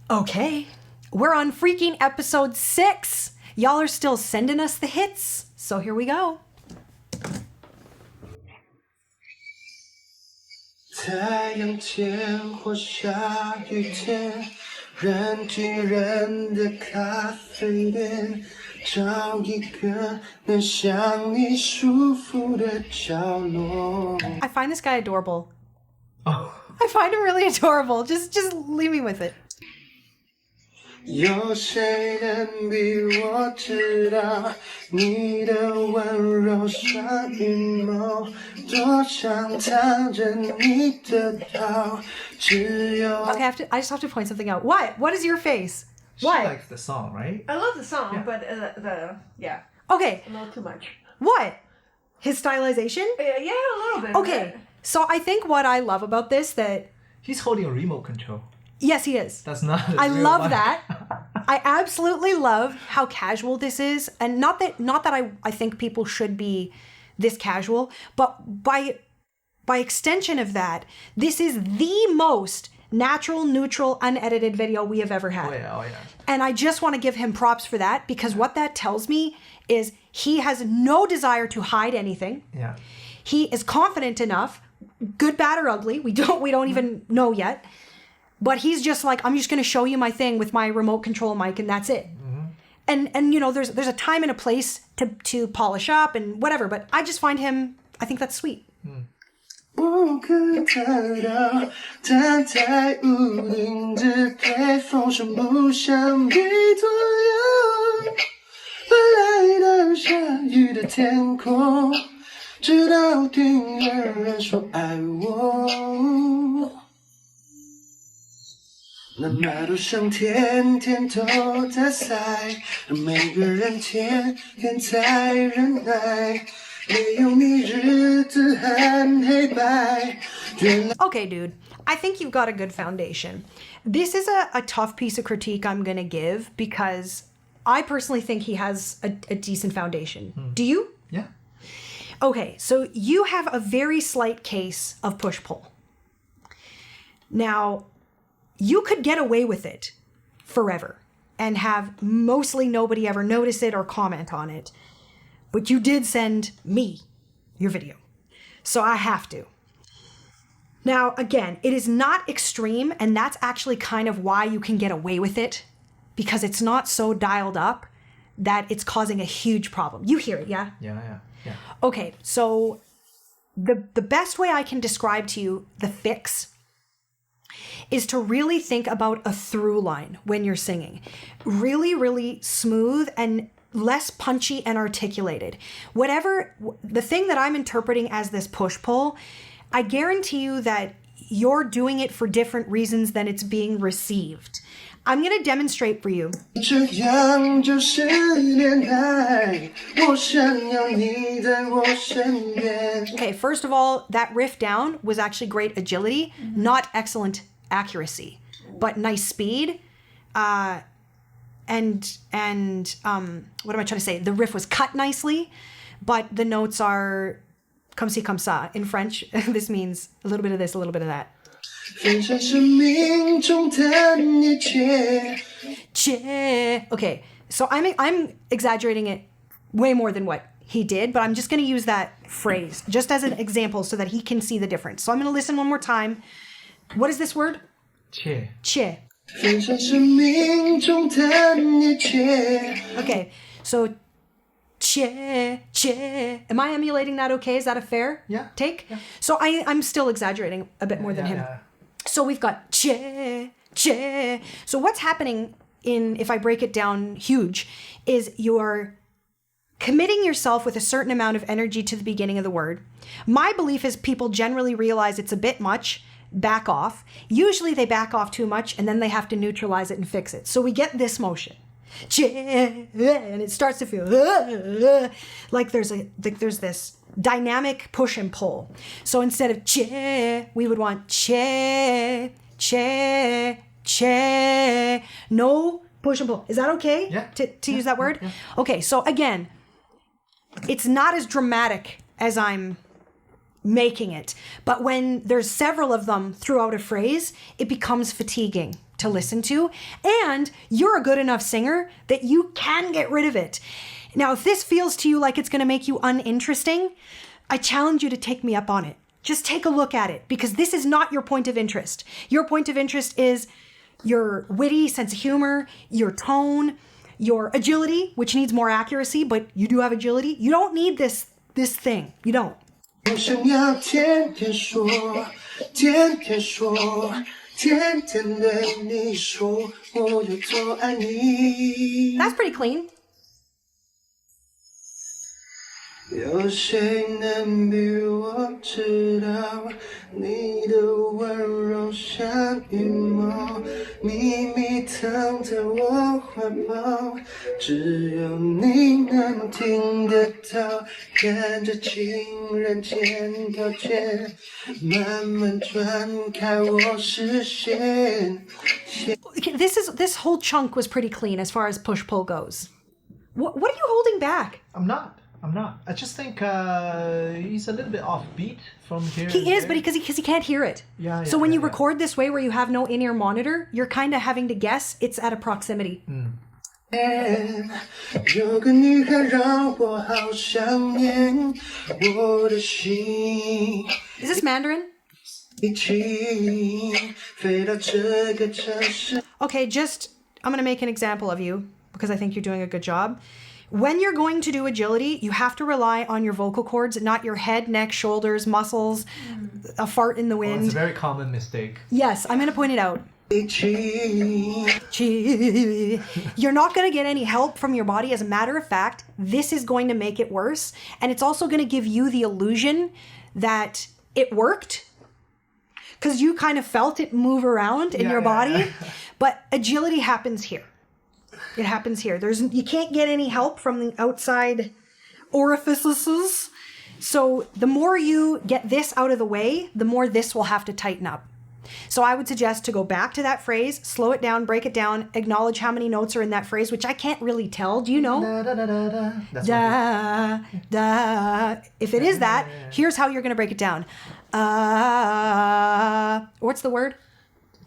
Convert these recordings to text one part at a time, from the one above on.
Okay, we're on freaking episode 6. Y'all are still sending us the hits, so here we go. 太阳天或下雨天，人挤人的咖啡店，找一个能像你舒服的角落。 I find this guy adorable. Oh. I find him really adorable. Just leave me with it. 有谁能比我知道你的温柔像羽毛，多想躺着你的刀，只有 Okay, I just have to point something out. What? What is your face? She What? likes the song, right? I love the song, Yeah. but yeah, Okay, a little too much. what? His stylization? Yeah, a little bit. Okay, so I think what I love about this that... He's holding a remote control. Yes, he is. That's not. I real love life. that. I absolutely love how casual this is. And not that I think people should be this casual, but by extension of that, this is the most natural, neutral, unedited video we have ever had. Oh yeah. And I just want to give him props for that, because what that tells me is he has no desire to hide anything. Yeah. He is confident enough, good, bad, or ugly. We don't even know yet. But he's just like, I'm just going to show you my thing with my remote control mic, and that's it. Mm-hmm. And you know, there's a time and a place to polish up and whatever. But I just find him, I think that's sweet. 不可看到，站在屋顶只对风声不想比左右。本来的下雨的天空，直到听有人说爱我。那马路上天天都在塞，让每个人天天在忍耐。 Okay, dude. I think you've got a good foundation. This is a tough piece of critique I'm going to give, because I personally think he has a decent foundation. Do you? Yeah. Okay, so you have a very slight case of push-pull. Now, you could get away with it forever and have mostly nobody ever notice it or comment on it. But you did send me your video, so I have to. Now, again, it is not extreme, and that's actually kind of why you can get away with it, because it's not so dialed up that it's causing a huge problem. You hear it, yeah? Yeah. Okay, so the best way I can describe to you the fix is to really think about a through line when you're singing. Really, really smooth and less punchy and articulated. Whatever, the thing that I'm interpreting as this push-pull, I guarantee you that you're doing it for different reasons than it's being received. I'm going to demonstrate for you. 这样就是恋爱，我想要你在我身边。 Okay, first of all, that riff down was actually great agility, not excellent accuracy, but nice speed. And what am I trying to say? The riff was cut nicely, but the notes are comme ci, comme ça. In French, this means a little bit of this, a little bit of that. 分享生命中的一切。 Okay, so I'm exaggerating it way more than what he did, but I'm just going to use that phrase just as an example so that he can see the difference. So I'm going to listen one more time. What is this word? Che. Che. 分享生命中的一切。 Okay, so che. Am I emulating that okay? Is that a fair take? Yeah. So I'm still exaggerating a bit more than him. Yeah. So we've got che. So what's happening if I break it down huge, is you're committing yourself with a certain amount of energy to the beginning of the word. My belief is people generally realize it's a bit much, back off. Usually they back off too much and then they have to neutralize it and fix it. So we get this motion. And it starts to feel like there's this dynamic push and pull. So instead of che, we would want che. No push and pull. Is that okay? Yeah. To use that word? Yeah. Okay, so again, it's not as dramatic as I'm making it. But when there's several of them throughout a phrase, it becomes fatiguing. to listen to, and you're a good enough singer that you can get rid of it. Now, if this feels to you like it's going to make you uninteresting, I challenge you to take me up on it. Just take a look at it, because this is not your point of interest. Your point of interest is your witty sense of humor, your tone, your agility, which needs more accuracy, but you do have agility. You don't need this thing. You don't. 我想要天天说，天天说，天天对你说，我有多爱你。 That's pretty clean. 有谁能比我知道你的温柔像羽毛，秘密藏在我怀抱，只有你能听得到，看着情人间条件慢慢转开我视线。 This whole chunk was pretty clean as far as push-pull goes. What are you holding back? I'm not. I just think he's a little bit offbeat from here. He is, but because he can't hear it. Yeah, so when you yeah. record this way where you have no in-ear monitor, you're kind of having to guess it's at a proximity. 有个女孩让我好想念，我的心 Is this Mandarin? 一起飞到这个城市。 Okay, I'm going to make an example of you because I think you're doing a good job. When you're going to do agility, you have to rely on your vocal cords, not your head, neck, shoulders, muscles, a fart in the Well, wind. it's a very common mistake. Yes, I'm going to point it out. 一起 You're not going to get any help from your body. As a matter of fact, this is going to make it worse. And it's also going to give you the illusion that it worked because you kind of felt it move around in your body. But agility happens here. It happens here. You can't get any help from the outside orifices. So the more you get this out of the way, the more this will have to tighten up. So I would suggest to go back to that phrase, slow it down, break it down, acknowledge how many notes are in that phrase, which I can't really tell. Do you know? Da, da, da, da, da. That's Da, da. If it is that, here's how you're going to break it down. What's the word?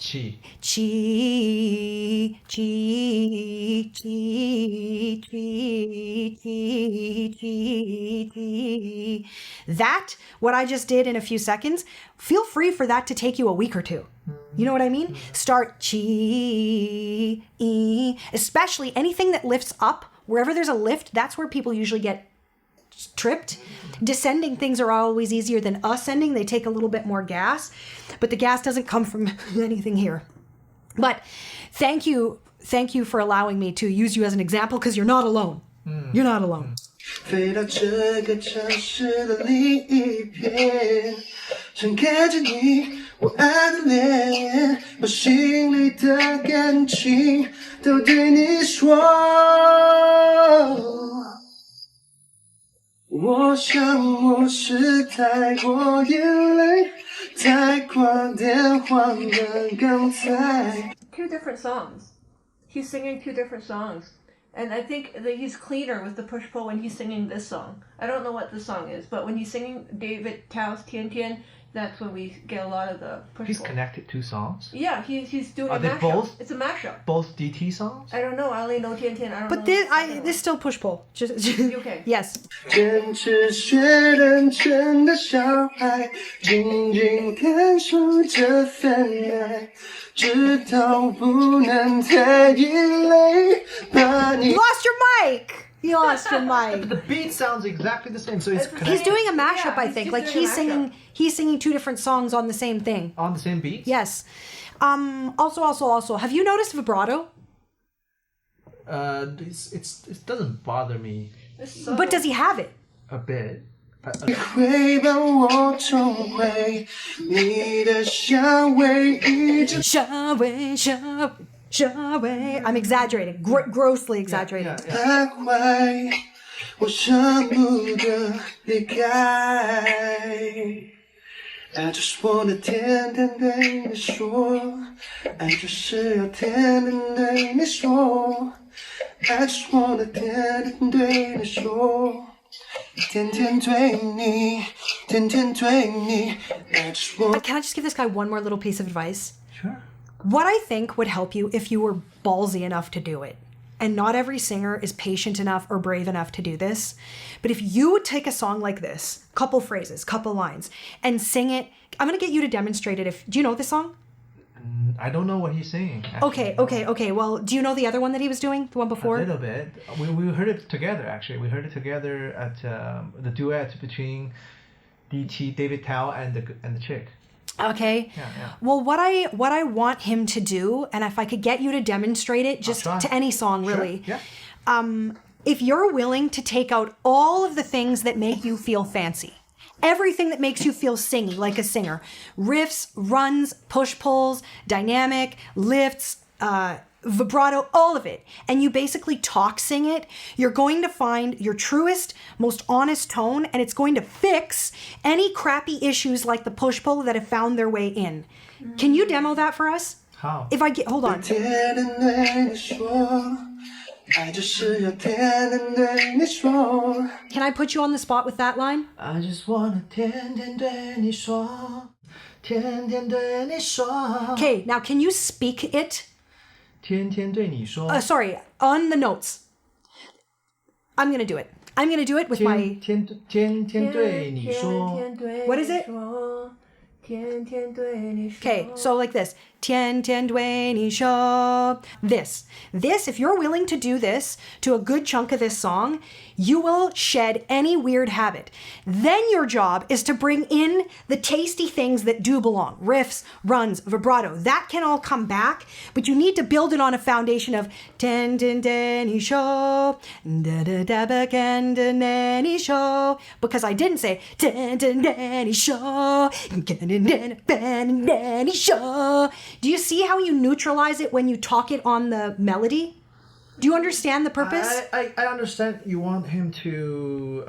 Chi. Chi, chi, chi, chi, chi, chi, chi. That, what I just did in a few seconds, feel free for that to take you a week or two. You know what I mean? Start chi, especially anything that lifts up. Wherever there's a lift, that's where people usually get tripped. Descending things are always easier than ascending. They take a little bit more gas, but the gas doesn't come from anything here. But thank you for allowing me to use you as an example, because you're not alone. You're not alone. 飞到这个城市的另一边，想看着你我爱的脸，把心里的感情都对你说。我想我是太过眼泪，太过电话的刚才。 Two different songs. He's singing two different songs. And I think that he's cleaner with the push-pull when he's singing this song. I don't know what the song is, but when he's singing David Tao's Tian Tian, that's when we get a lot of the push-pull. He's connected two songs. Yeah, he's doing Are a they mashup. both? It's a mashup. Both DT songs? I don't know. I only know Tian Tian. I don't know. But the second one. this still push pull. Just Okay. Yes. 坚持学认真的小孩，静静感受这份爱，直到不能再依赖，把你 You lost your mic. You lost your mic. The beat sounds exactly the same, so it's It's- He's connected doing a mashup, Yeah, I he's think. just Like doing a mashup. he's singing two different songs on the same thing. on the same beat. Yes. Also, have you noticed vibrato? It doesn't bother me It's so But does he have it? a bit. 会把我重回你的香味，一直 I'm exaggerating. Grossly exaggerating. Yeah, yeah. 徘徊，我舍不得离开。I just wanna 天天对你说，爱就是要天天对你说。I just wanna 天天对你说，天天对你，天天对你。I just wanna Can I just give this guy one more little piece of advice? Sure. What I think would help you if you were ballsy enough to do it, and not every singer is patient enough or brave enough to do this, but if you would take a song like this, couple phrases, couple lines, and sing it, I'm going to get you to demonstrate it. Do you know this song? I don't know what he's saying. Actually. Okay. Well, do you know the other one that he was doing? The one before? A little bit. We heard it together, actually. We heard it together at the duet between DT, David Tao, and the chick. Okay. Yeah. Well, what I want him to do, and if I could get you to demonstrate it, just to any song, really. Sure. Yeah. If you're willing to take out all of the things that make you feel fancy, everything that makes you feel singy, like a singer, riffs, runs, push-pulls, dynamic, lifts, vibrato, all of it, and you basically talk sing it, you're going to find your truest, most honest tone, and it's going to fix any crappy issues like the push-pull that have found their way in. Can you demo that for us? How? If I get, hold on. Can I put you on the spot with that line? I just wanna 天天对你说，天天对你说。 Okay, now can you speak it? 天天对你说。Sorry, on the notes. I'm gonna do it. I'm gonna do it with my... 天天对你说。 What is it? Okay, so like this. 天天对你说. This, if you're willing to do this to a good chunk of this song, you will shed any weird habit. Then your job is to bring in the tasty things that do belong. Riffs, runs, vibrato. That can all come back, but you need to build it on a foundation of 天天对你说, da da da ba can da na ni sho, because I didn't say 天天对你说, do you see how you neutralize it when you talk it on the melody? Do you understand the purpose? I understand you want him to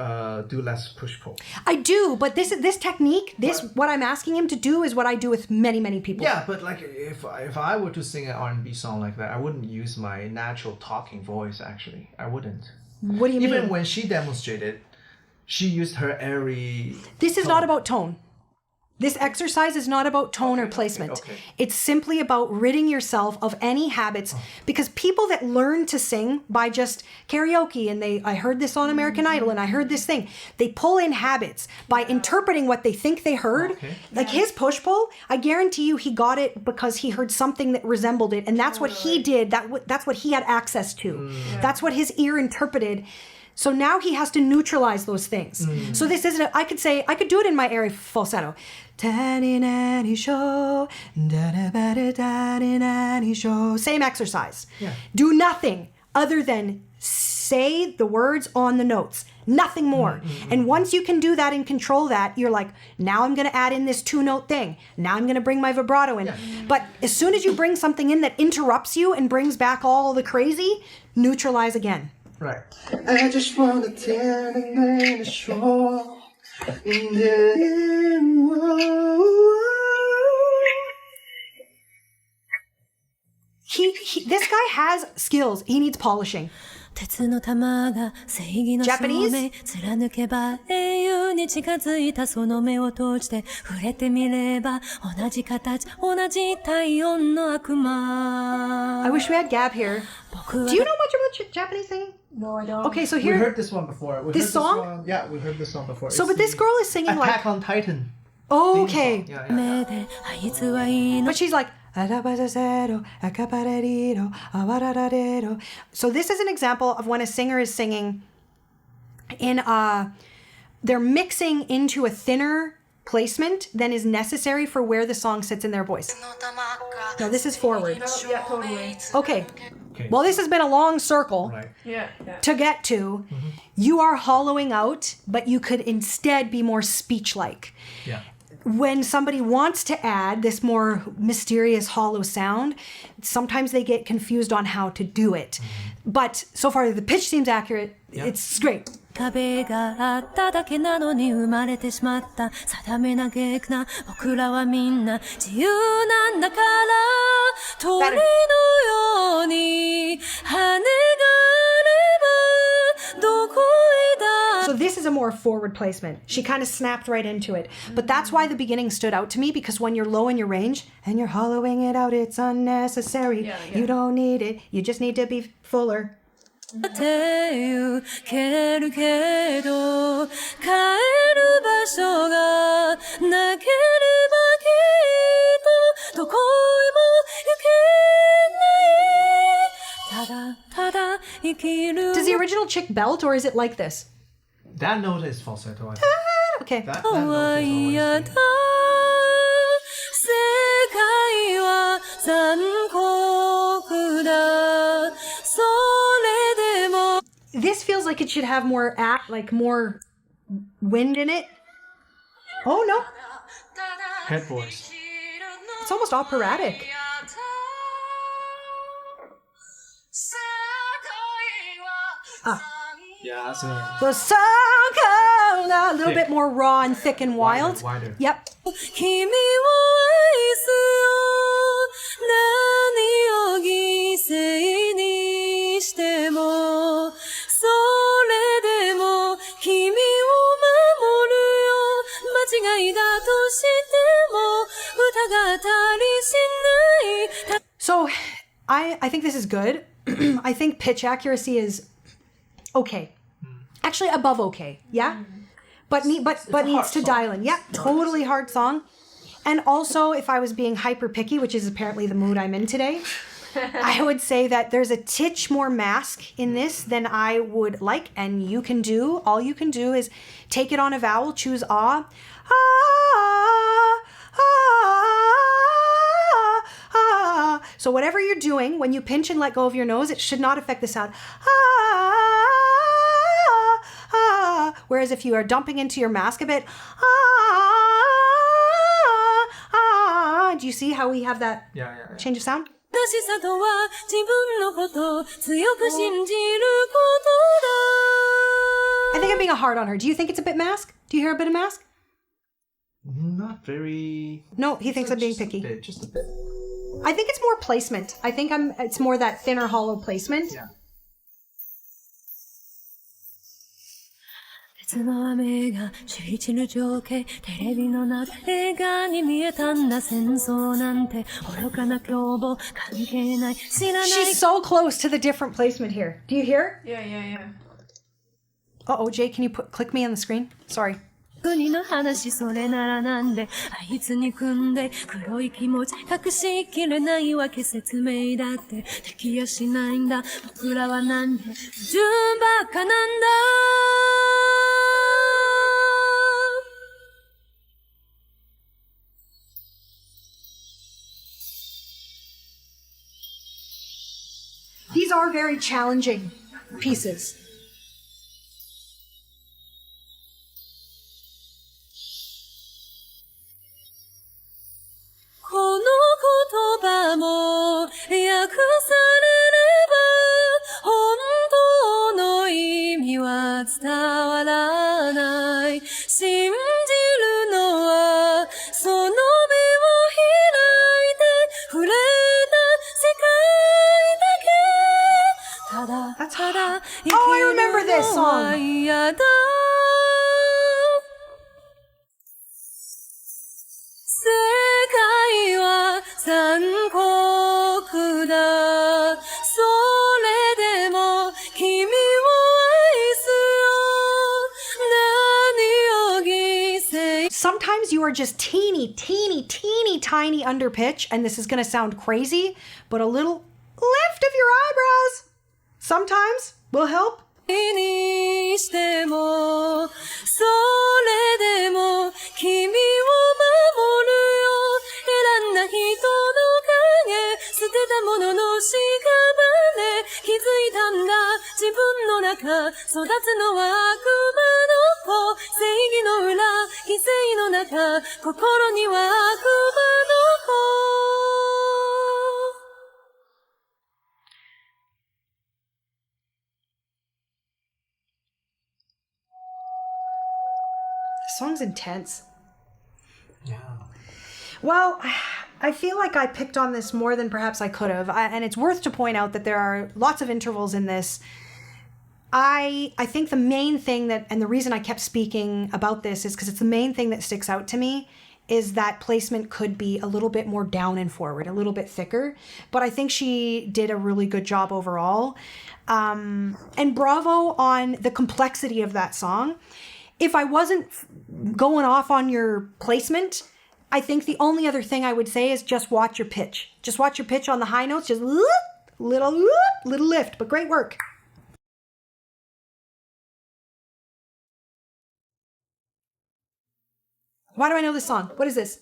do less push-pull. I do, but this technique, what I'm asking him to do is what I do with many people. Yeah, but like if I were to sing an R&B song like that, I wouldn't use my natural talking voice, actually. I wouldn't. What do you mean? Even when she demonstrated, she used her airy... This is not about tone. This exercise is not about tone or placement. Okay. It's simply about ridding yourself of any habits, because people that learn to sing by just karaoke, and I heard this on American Idol and I heard this thing, they pull in habits by interpreting what they think they heard. Okay. Like his push-pull, I guarantee you he got it because he heard something that resembled it, and that's what he did. That's what he had access to. That's what his ear interpreted. So now he has to neutralize those things. So this isn't, I could do it in my airy falsetto. Same exercise. Yeah. Do nothing other than say the words on the notes. Nothing more. And once you can do that and control that, you're like, now I'm going to add in this 2-note thing. Now I'm going to bring my vibrato in. Yeah. But as soon as you bring something in that interrupts you and brings back all the crazy, neutralize again. Right. I just wanna tell you说 This guy has skills. He needs polishing. 鉄の玉が正義の証明貫けば英雄に近づいたその目を閉じて触れてみれば同じ形同じ体温の悪魔 I wish we had Gab here. Do you know much about Japanese singing? No, I don't. Okay, so We here... heard this one before. This song? Yeah, we heard this song before. So, It's but this the girl is singing Attack like... on Titan. Oh, theme okay. song. Yeah. 目であいつは命 But she's like... So this is an example of when a singer is singing in they're mixing into a thinner placement than is necessary for where the song sits in their voice. No, this is forward. Yeah, totally. Okay. Well, this has been a long circle Right. Yeah. to get to. You are hollowing out, but you could instead be more speech-like. Yeah. When somebody wants to add this more mysterious hollow sound, sometimes they get confused on how to do it. But so far the pitch seems accurate. Yeah. It's great. 壁があっただけなのに生まれてしまった定めなげな僕らはみんな自由なんだから鳥のように羽があればどこへだ So this is a more more forward placement. She kind of snapped right into it. But that's why the beginning stood out to me, because when you're low in your range and you're hollowing it out, it's unnecessary. Yeah. You don't need it. You just need to be fuller. てゆけるけど帰る場所がなければきっとどこへも行けないただただ生きる Does the original chick belt, or is it like this? That note is falsetto. I think. Okay. That note is は嫌 always だ世界は残酷だそれでも This feels like it should have more more wind in it. Oh no, head voice. it's almost operatic. Yeah, that's a The song comes a little bit more raw and thick and wild. wider. Yep. 君を愛すよ何を犠牲にしてもそれでも君を守るよ間違いだとしても歌が足りしない So I think this is good. I think pitch accuracy is okay. Actually above okay. Yeah? But needs to dial in. Yeah, totally hard song. And also, if I was being hyper picky, which is apparently the mood I'm in today, I would say that there's a titch more mask in this than I would like. And all you can do is take it on a vowel, choose ah, ah, ah, ah. So whatever you're doing, when you pinch and let go of your nose, it should not affect the sound. Ah, ah. Whereas if you are dumping into your mask a bit, do you see how we have that Yeah. change of sound? 正しさとは自分のこと強く信じること I think I'm being a hard on her. Do you think it's a bit mask? Do you hear a bit of mask? Not very. No, he thinks I'm being Just a picky. bit, just a bit. I think it's more placement. I think it's more that thinner hollow placement. Yeah. 別の雨が散り散る情景テレビの中映画に見えたんだ戦争なんて愚かな凶暴関係ない知らない She's so close to the different placement here. Do you hear? Yeah. Uh-oh, Jay, can you click me on the screen? Sorry. 国の話それならなんであいつに組んで黒い気持ち隠しきれないわけ説明だってできやしないんだ僕らはなんで矛盾ばっかなんだ These are very challenging pieces. この言葉も訳されれば本当の意味は伝わらない信じるのはその目を開いて触れた世界だけただただ生き Oh, I remember る this のは song. 嫌だ 世界は残酷だそれでも君を愛すよ何を犠牲 Sometimes you are just teeny tiny under pitch, and this is going to sound crazy, but a little lift of your eyebrows sometimes will help. にしてもそれでも君を守るよ選んだ人の影捨てたものの屍気づいたんだ自分の中育つのは悪魔の子正義の裏犠牲の中心には悪魔の子 This song's intense. Yeah. Well, I feel like I picked on this more than perhaps I could have. And it's worth to point out that there are lots of intervals in this. I think the main thing that, and the reason I kept speaking about this is because it's the main thing that sticks out to me, is that placement could be a little bit more down and forward, a little bit thicker. But I think she did a really good job overall. And bravo on the complexity of that song. If I wasn't going off on your placement, I think the only other thing I would say is just watch your pitch. Just watch your pitch on the high notes, just little lift, but great work. Why do I know this song? What is this?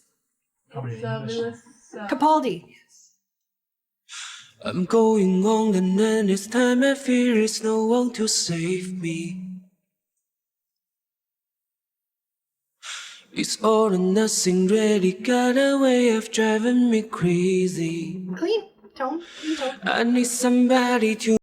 Capaldi. I'm going on and then this time I fear there's no one to save me. It's all or nothing, really got a way of driving me crazy. Clean tone. I need somebody to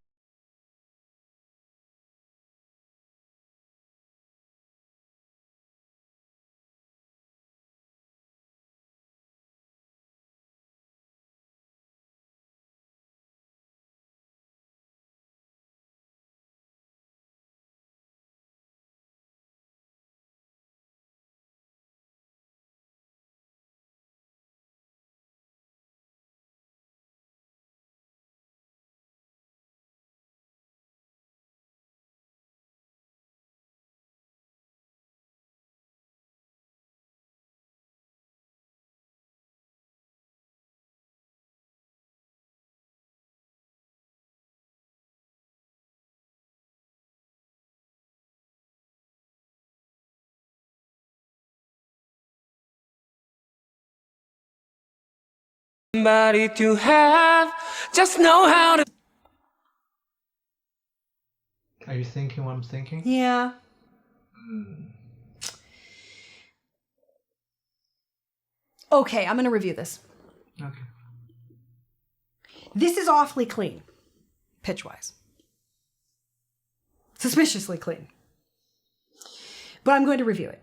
somebody to have, just know how to. Are you thinking what I'm thinking? Yeah. Okay, I'm going to review this. Okay. This is awfully clean, pitch-wise. Suspiciously clean. But I'm going to review it.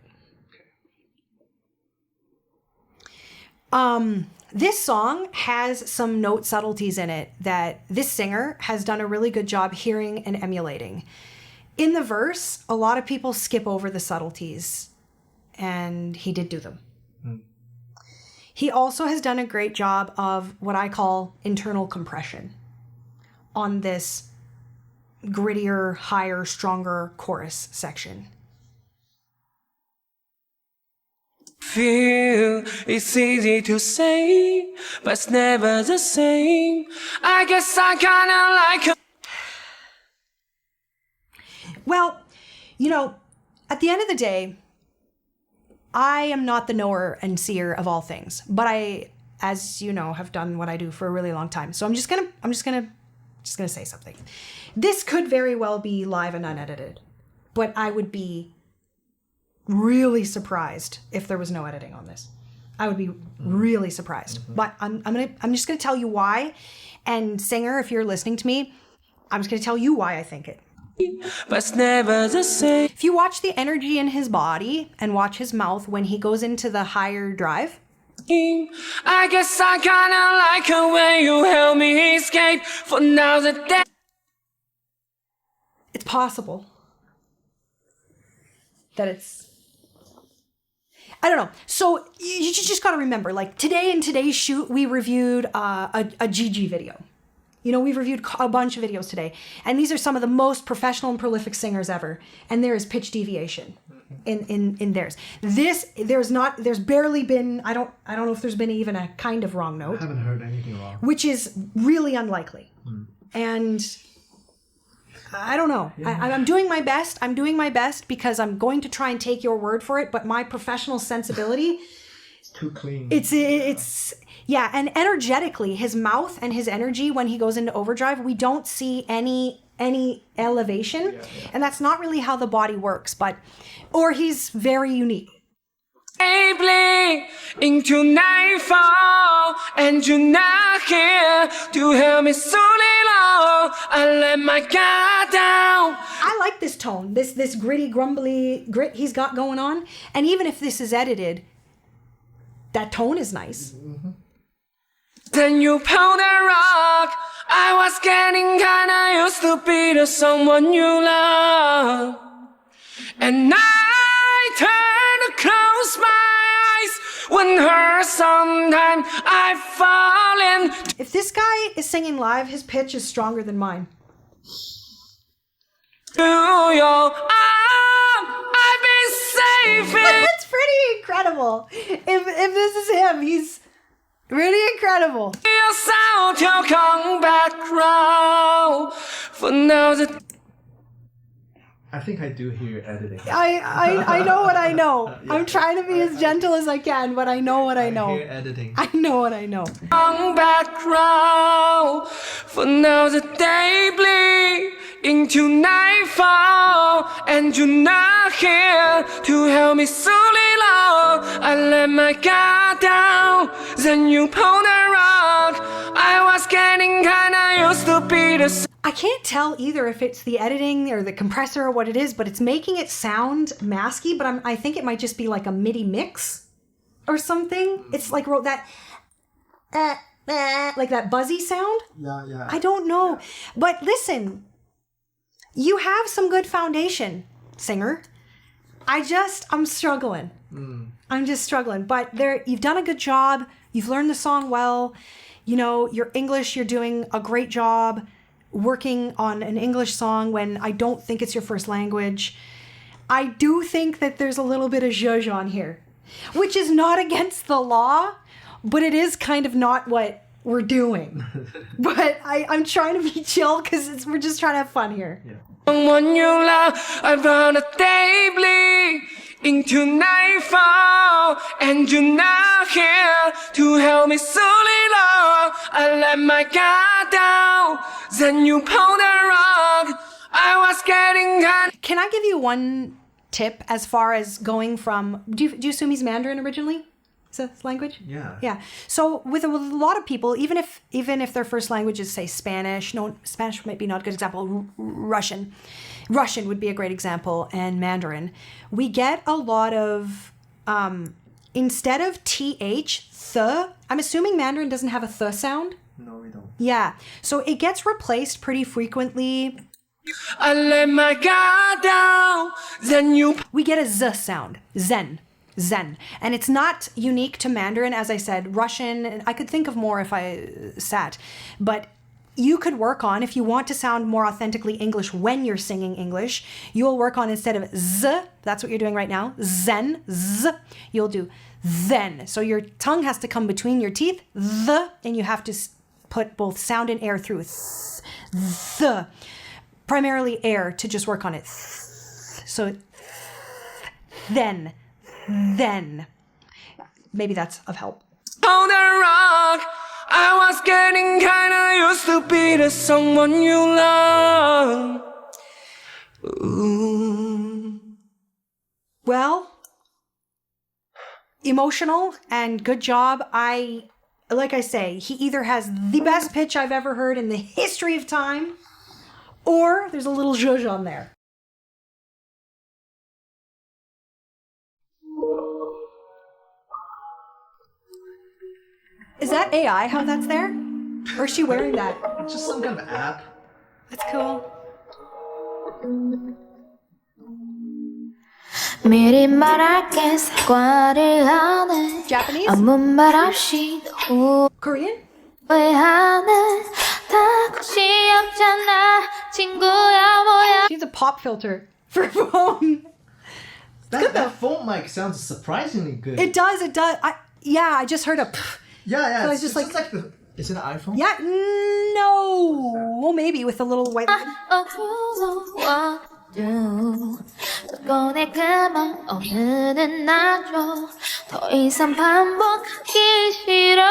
This song has some note subtleties in it that this singer has done a really good job hearing and emulating. In the verse, a lot of people skip over the subtleties, and he did do them. He also has done a great job of what I call internal compression on this grittier, higher, stronger chorus section. Feel it's easy to say, but it's never the same. I guess I kinda like. Well, you know, at the end of the day, I am not the knower and seer of all things, but I, as you know, have done what I do for a really long time. So I'm just gonna say something. This could very well be live and unedited, but I would be really surprised if there was no editing on this. I would be really surprised. But I'm just gonna tell you why. And singer, if you're listening to me, I'm just gonna tell you why I think it. But it's never the same. If you watch the energy in his body and watch his mouth when he goes into the higher drive, I guess I kinda like the way you help me escape for now the day. it's possible that it's, I don't know. So you just got to remember, like today in today's shoot, we reviewed a Gigi video. You know, we've reviewed a bunch of videos today, and these are some of the most professional and prolific singers ever. And there is pitch deviation in theirs. There's barely been, I don't know if there's been even a kind of wrong note. I haven't heard anything wrong. Which is really unlikely. And I don't know. I'm doing my best. I'm doing my best because I'm going to try and take your word for it. But my professional sensibility, It's too clean. it's yeah. And energetically, his mouth and his energy when he goes into overdrive, we don't see any elevation, and that's not really how the body works. Or he's very unique. Deeply into nightfall, and you're not here to help me so little. I let my guard down. I like this tone, this gritty, grumbly grit he's got going on. And even if this is edited, that tone is nice. Then you pull the rock. I was getting kinda used to be the someone you love. And I turn to close my eyes when her sometimes I fall in. If this guy is singing live, his pitch is stronger than mine. To your arm, I've been safe in. That's pretty incredible. If this is him, he's really incredible. Your sound, you'll come back round. For now, I think I do hear editing. I know what I know. I'm trying to be as gentle as I can, but I know what I know. I hear editing. I know what I know. come back round. For now, the day bleed into nightfall, and you're not here to help me slowly love. I let my guard down, then you pulled the rug. I was getting kinda used to be the. I can't tell either if it's the editing or the compressor or what it is, but it's making it sound masky, but I think it might just be like a MIDI mix or something. It's like that like that buzzy sound. Yeah. I don't know. But listen, you have some good foundation, singer. I'm struggling. I'm just struggling. But you've done a good job. You've learned the song well. You know, your English, you're doing a great job working on an English song when I don't think it's your first language. I do think that there's a little bit of zhuzh on here, which is not against the law, but it is kind of not what we're doing. But I'm trying to be chill because we're just trying to have fun here. Yeah. Someone you love, I found a day bleed into nightfall, and you're not here to help me slowly love. I let my guard down, then you pulled the rug. I was getting kind. Can I give you one tip as far as going from... Do you assume he's Mandarin originally? Is that his language? Yeah. Yeah. So with a lot of people, even if their first language is, say, Spanish, no, Spanish might be not a good example, Russian would be a great example, and Mandarin, we get a lot of, instead of th, th, I'm assuming Mandarin doesn't have a th sound. No, we don't. Yeah. So it gets replaced pretty frequently. I let my guard down, then you. We get a z sound, zen. And it's not unique to Mandarin, as I said. Russian, and I could think of more if I sat. But you could work on, if you want to sound more authentically English when you're singing English, you'll work on, instead of z, that's what you're doing right now, zen, z, you'll do then. So your tongue has to come between your teeth, the, and you have to put both sound and air through the. Primarily air to just work on it. So then. Maybe that's of help. On the rock, I was getting kinda used to be the someone you love. Ooh. Well, emotional and good job. Like I say, he either has the best pitch I've ever heard in the history of time, or there's a little zhuzh on there. Is that AI how that's there? Or is she wearing that? It's just some kind of app. That's cool. 미리 말할게 사과를 하네 Japanese? 아무 말 없이 Korean? 후회하네 다 것이 없잖아 친구야 뭐야 She needs a pop filter for phone. That phone mic sounds surprisingly good. It does. I just heard a pff. Yeah. So It's it's just just like is it an iPhone? Yeah, no. Well, maybe with a little white. 꺼내 그만 오늘은 놔줘 더 이상 반복하기 싫어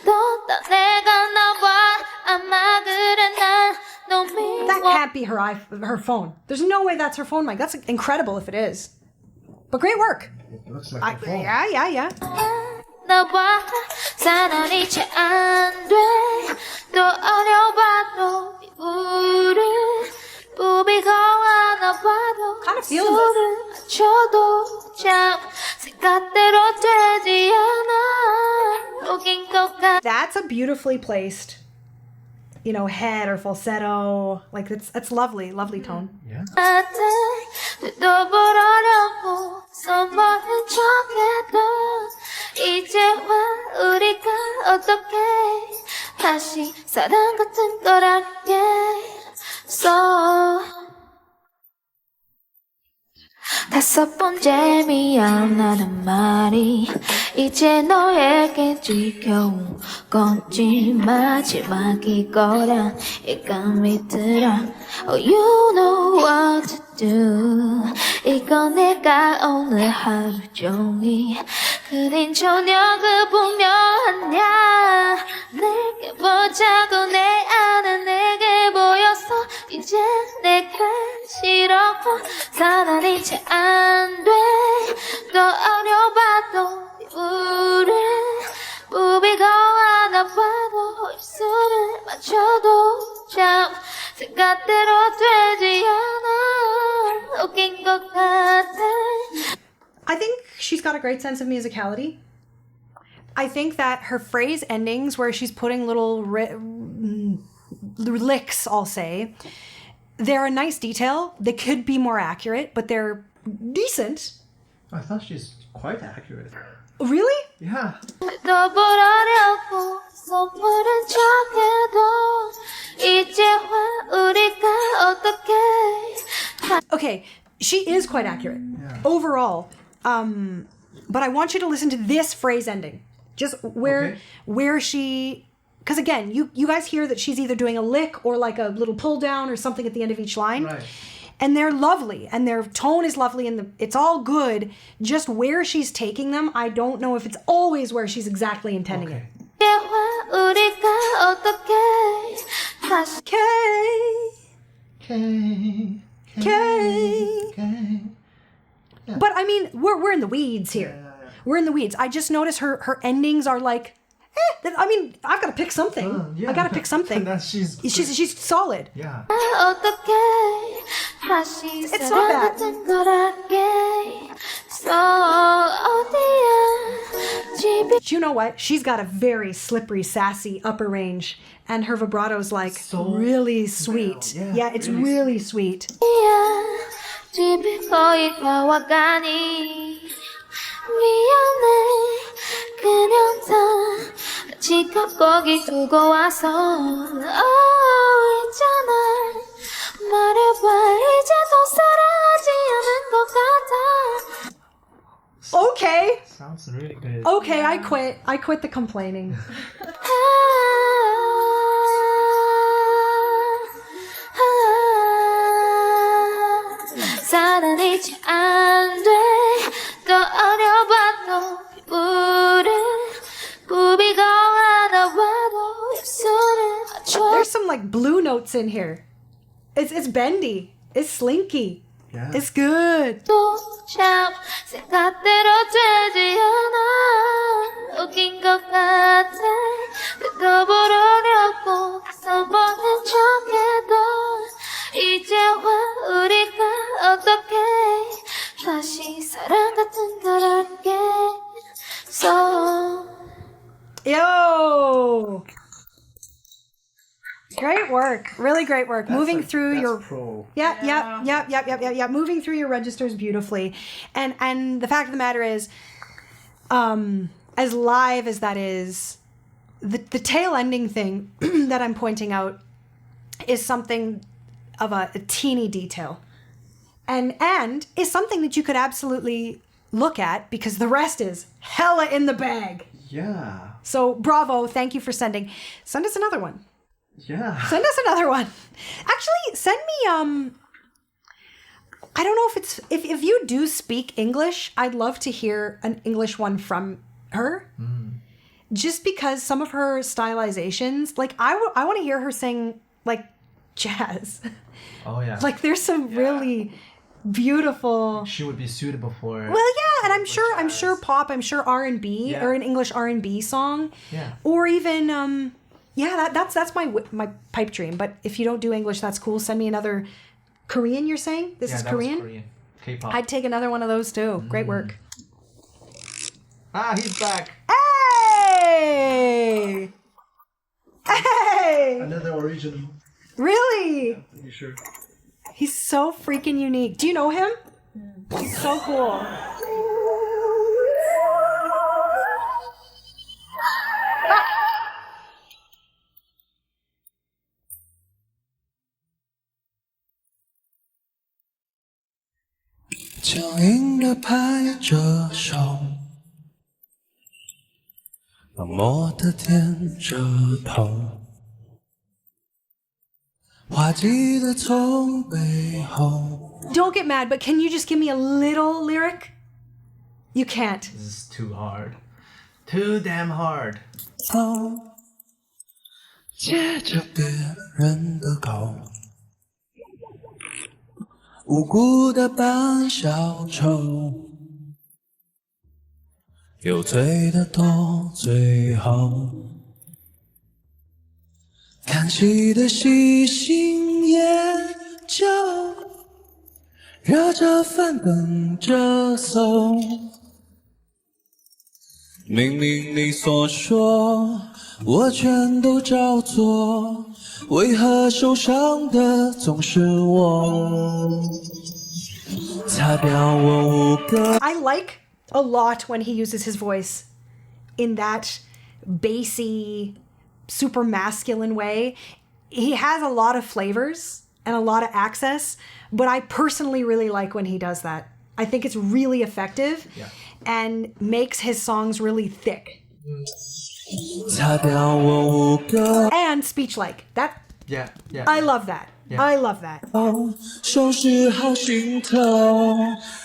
너다 내가 나와 아마 그래 난 너 미워 That can't be her phone. There's no way that's her phone mic. That's incredible if it is. But great work. It looks like a phone. Yeah. 나와 사랑이 채 안 돼 또 어려봐도 우리 부비가 하나 봐도 Kind of feels it. 쳐도 참 생각대로 되지 않아 속인 것 같아 That's a beautifully placed head or falsetto. Like that's lovely tone. Yeah. 되돌아보려고 선보인 척해도 이제와 우리가 어떻게 다시 사랑 같은 걸 알겠어 다섯 번째 미안하단 말이 이제 너에게 지겨운 건지 마지막이 거란 예감이 들어 Oh you know what to do 이건 내가 오늘 하루 종일 그린 저녁을 보며 하냐 내게 보자고 내 안에 내게 보였어 이제 내가 싫어 사랑이 채 안 돼 더 어려봐도 우리 부비가 하나 봐도 입술을 맞춰도 참 생각대로 되지 않아 웃긴 것 같아 I think she's got a great sense of musicality. I think that her phrase endings where she's putting little licks, I'll say, they're a nice detail. They could be more accurate, but they're decent. I thought she's quite accurate. Really? Yeah. 너 보라려고 선물은 척해도 이제와 우리가 어떻게 Okay, she is quite accurate Yeah. overall. But I want you to listen to this phrase ending. Just where she, because again, you guys hear that she's either doing a lick or like a little pull down or something at the end of each line. Right. And they're lovely and their tone is lovely and it's all good. Just where she's taking them, I don't know if it's always where she's exactly intending it. 이제와 우리가 어떻게 다시 Okay. But I mean, we're in the weeds here. Yeah. We're in the weeds. I just noticed her endings are like, I mean, I've got to pick something. Yeah. I got to pick something. She's solid. Yeah. 어떻게 다시 It's 사랑 not bad. 같은 걸 알겠어 어디야 집이 You know what? She's got a very slippery, sassy upper range, and her vibrato's like So really sweet. well, Yeah, it's really really sweet. 집이 거의 다 와가니 미안해 그냥 다 지갑 거기 두고 와서 있잖아 말해봐 이제 더 사랑하지 않은 것 같아 Okay. Sounds really good. Okay, I quit. I quit the complaining. 사랑이 잘 안 돼 더 어려봐도 우리 부비가 하나 와도 입술을 맞춰 There's some like blue notes in here. It's bendy. It's slinky. Yeah. It's good. 참 생각대로 되지 않아 웃긴 것 같아 더 보려고 써보는 척해도 이제와 우리가 어떻게 다시 사랑 같은 걸 알겠어 Yo. Great work. Really great work. Moving through your pro. Yeah. Moving through your registers beautifully. And the fact of the matter is, as live as that is, the tail ending thing that I'm pointing out is something of a teeny detail. And is something that you could absolutely look at because the rest is hella in the bag. Yeah. So bravo, thank you for sending. Send us another one. Yeah. Send us another one. Actually, send me I don't know if it's if you do speak English, I'd love to hear an English one from her. Just because some of her stylizations, like I want to hear her sing like jazz. Oh yeah. Like there's some really beautiful. She would be suitable for. Well, yeah, and I'm sure pop, I'm sure R&B Yeah. or an English R&B song. Yeah. Or even that's my pipe dream. But if you don't do English, that's cool. Send me another Korean. You're saying this is that was Korean? Korean. K-pop. I'd take another one of those too. Great work. He's back. Hey! Hey! Really? Another original. Really? Pretty sure. He's so freaking unique. Do you know him? He's so cool.僵硬的拍着手，冷漠的点着头，滑稽的从背后。 Don't get mad, but can you just give me a little lyric? You can't. This is too hard. Too damn hard. 借着别人的口，无辜的扮小丑，有罪的到最后，看戏的细心研究，热着饭等着送。明明你所说，我全都照做，为何受伤的总是我？擦掉我无个。 I like a lot when he uses his voice in that bassy, super masculine way. He has a lot of flavors and a lot of access, but I personally really like when he does that. I think it's really effective and makes his songs really thick. 擦掉我无个。 And speech-like. That Yeah, yeah. I love that. I love that. 收拾好心头，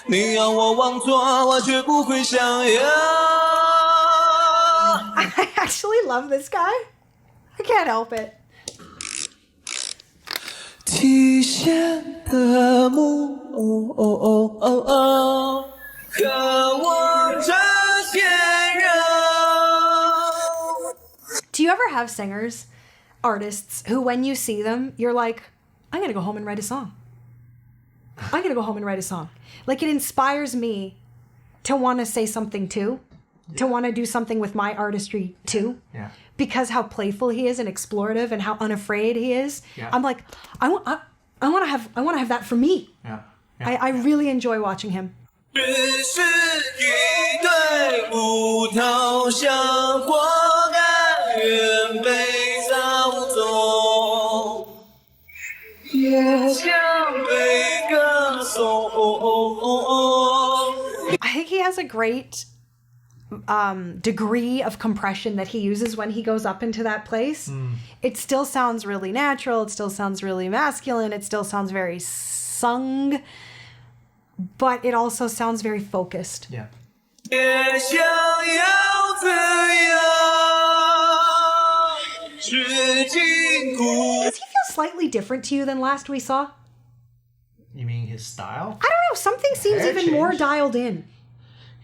你要我往左，我绝不会想要。 I actually love this guy. I can't help it. 体现的目，渴望着鲜肉。 Do you ever have singers, artists, who when you see them, you're like, I'm gonna go home and write a song. I'm gonna go home and write a song. Like, it inspires me to want to say something too, to want to do something with my artistry too. Yeah. Because how playful he is and explorative and how unafraid he is. Yeah. I'm like, I want to have that for me. Yeah. I really enjoy watching him. 只是一对葡萄像活该愿被操纵，也想被歌颂。 I think he has a great degree of compression that he uses when he goes up into that place. It still sounds really natural. It still sounds really masculine. It still sounds very sung, but it also sounds very focused. Yeah. 也想要自由，是禁锢。 Does he feel slightly different to you than last we saw? You mean his style? I don't know. Something seems Hair even more change. dialed in.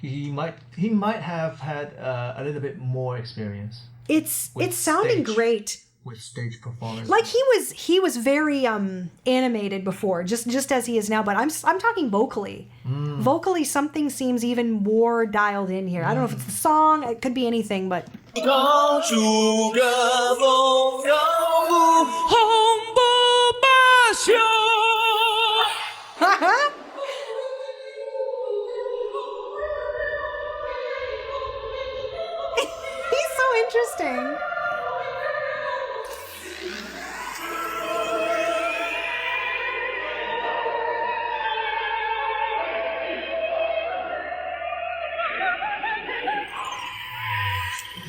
He might have had a little bit more experience It's With sounding stage. great. with stage performance. Like he was very animated before, just as he is now. But I'm talking vocally. Vocally, something seems even more dialed in here. I don't know if it's the song. It could be anything, but 高处个风飘舞，红布罢休。 he's so interesting.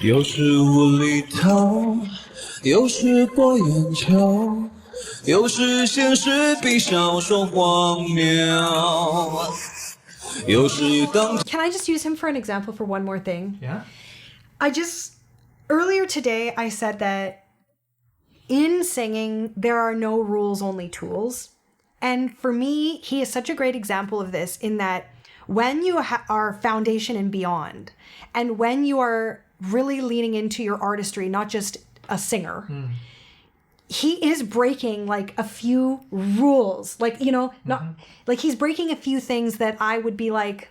"有时无厘头，有时博眼球，有时现实比小说荒谬，有时当。 Can I just use him for an example for one more thing? Yeah. Earlier today, I said that in singing, there are no rules, only tools. And for me, he is such a great example of this in that when you are foundation and beyond, and when you are really leaning into your artistry, not just a singer, he is breaking like a few rules. Like, you know, not like he's breaking a few things that I would be like,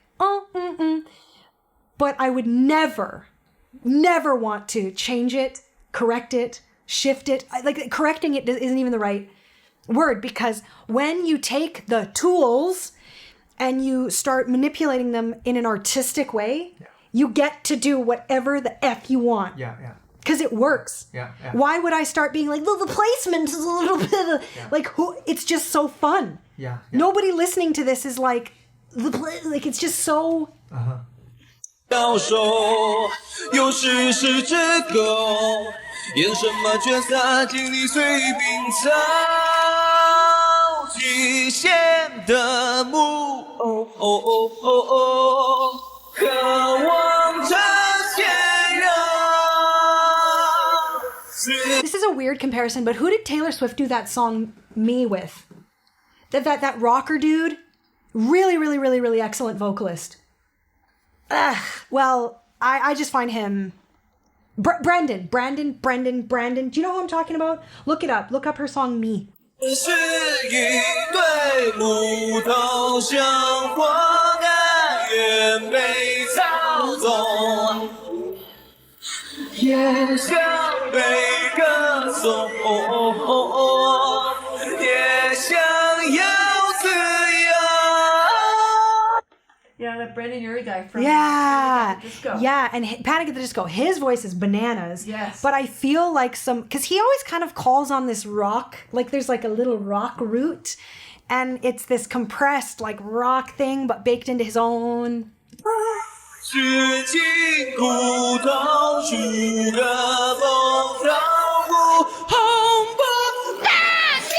but I would never want to change it, correct it, shift it. Like correcting it isn't even the right word, because when you take the tools and you start manipulating them in an artistic way, you get to do whatever the F you want. Yeah. Because it works. Yeah. Why would I start being like, well, the placement is a little bit of, like, who? It's just so fun. Yeah. Nobody listening to this is like, like it's just so. 到手，又是这个，演什么角色，经历随冰草，极限的梦，渴望着鲜热。This is a weird comparison, but who did Taylor Swift do that song "Me" with? That rocker dude, really excellent vocalist. Well, I just find him. Brandon. Do you know who I'm talking about? Look it up. Look up her song "Me." 是一对木头像花开，远被操纵，也想被歌颂，也想要自由。 Yeah, that Brandon Urie guy from Yeah. Panic at the Disco. Yeah, and Panic at the Disco, his voice is bananas. Yes. But I feel like because he always kind of calls on this rock, like there's like a little rock root, and it's this compressed like rock thing, but baked into his own. 是金骨头树的风跳舞，红波大响。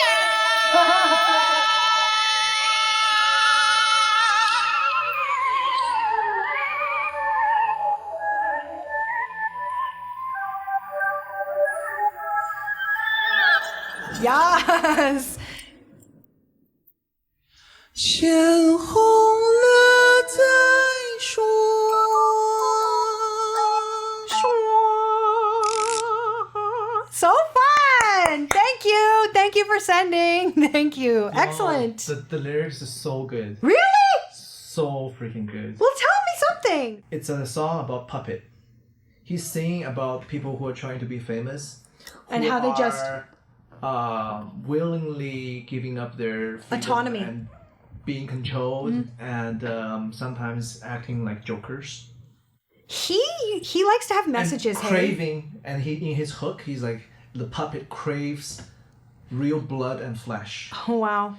Yes. 先红了再说。 So fun! Thank you for sending. Thank you. Excellent. The lyrics are so good. Really? So freaking good. Well, tell me something. It's a song about puppet. He's singing about people who are trying to be famous. And who how they just- are willingly giving up their freedom Autonomy. and being controlled and sometimes acting like jokers. He likes to have messages. And Hey? craving, and he in his hook, he's like, the puppet craves real blood and flesh. Oh wow.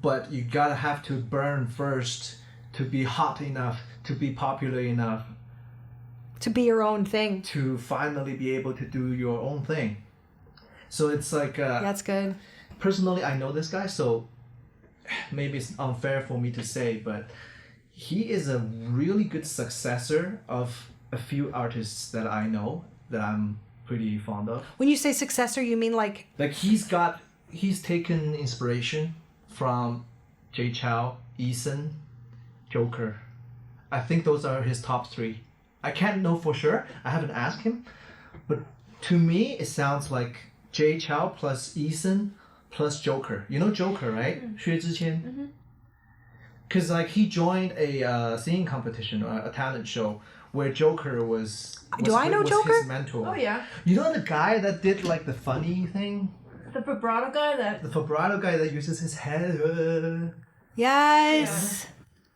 But you gotta have to burn first to be hot enough, to be popular enough, To be your own thing. to finally be able to do your own thing. So it's like, That's good. personally, I know this guy, so maybe it's unfair for me to say, but he is a really good successor of a few artists that I know that I'm pretty fond of. When you say successor, you mean like Like he's taken inspiration from Jay Chou, Eason, Joker. I think those are his top three. I can't know for sure. I haven't asked him, but to me it sounds like Jay Chou plus Eason plus Joker. You know Joker, right? Xue Zhiqian. Because like he joined a singing competition or a talent show where Joker was I know Joker? his mentor. Oh, yeah. You know the guy that did like the funny thing? The vibrato guy that... The vibrato guy that uses his head. yes.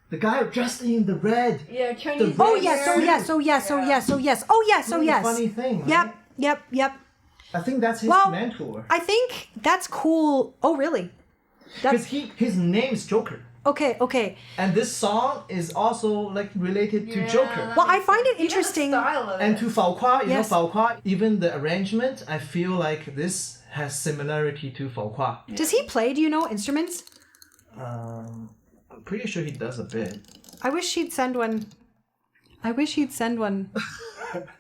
The guy dressed in the red. Yeah, Chinese... Oh red yes. Oh suit. yes. Oh yes. Oh yes. Oh yes. Oh yes. Oh Doing yes. the funny thing. Right? Yep. I think that's his Well, mentor. I think that's cool. Oh really? Because his name is Joker. Okay. And this song is also like related to Yeah. Joker. Well, I find it Even the interesting. style of And it. to Fao Kwa, you Yes. know Fao Kwa, even the arrangement, I feel like this has similarity to Fao Kwa. Does he play? Do you know instruments? I'm pretty sure he does a bit. I wish he'd send one.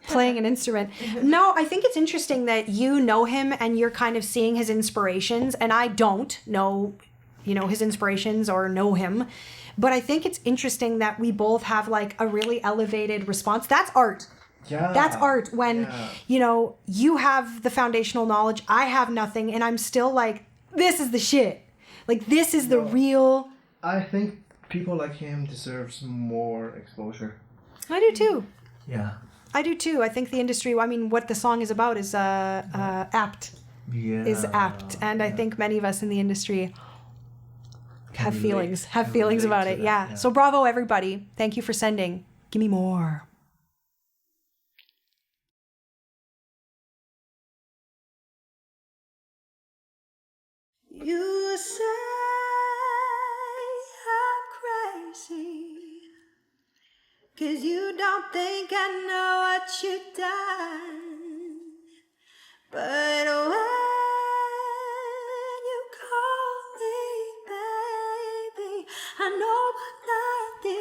Playing an instrument. No, I think it's interesting that you know him and you're kind of seeing his inspirations, and I don't know, his inspirations or know him. But I think it's interesting that we both have like a really elevated response. That's art. Yeah. That's art when, you have the foundational knowledge, I have nothing, and I'm still like, this is the shit. Like, this is the real... I think people like him deserves more exposure. I do too. Yeah. I do too. I think the industry, I mean, what the song is about is apt. Yeah. Is apt. And I think many of us in the industry have relate- feelings relate about to it. that, Yeah. So bravo, everybody. Thank you for sending. Give me more. You say I'm crazy, 'cause you don't think I know what you've done. But when you call me baby, I know I'm not the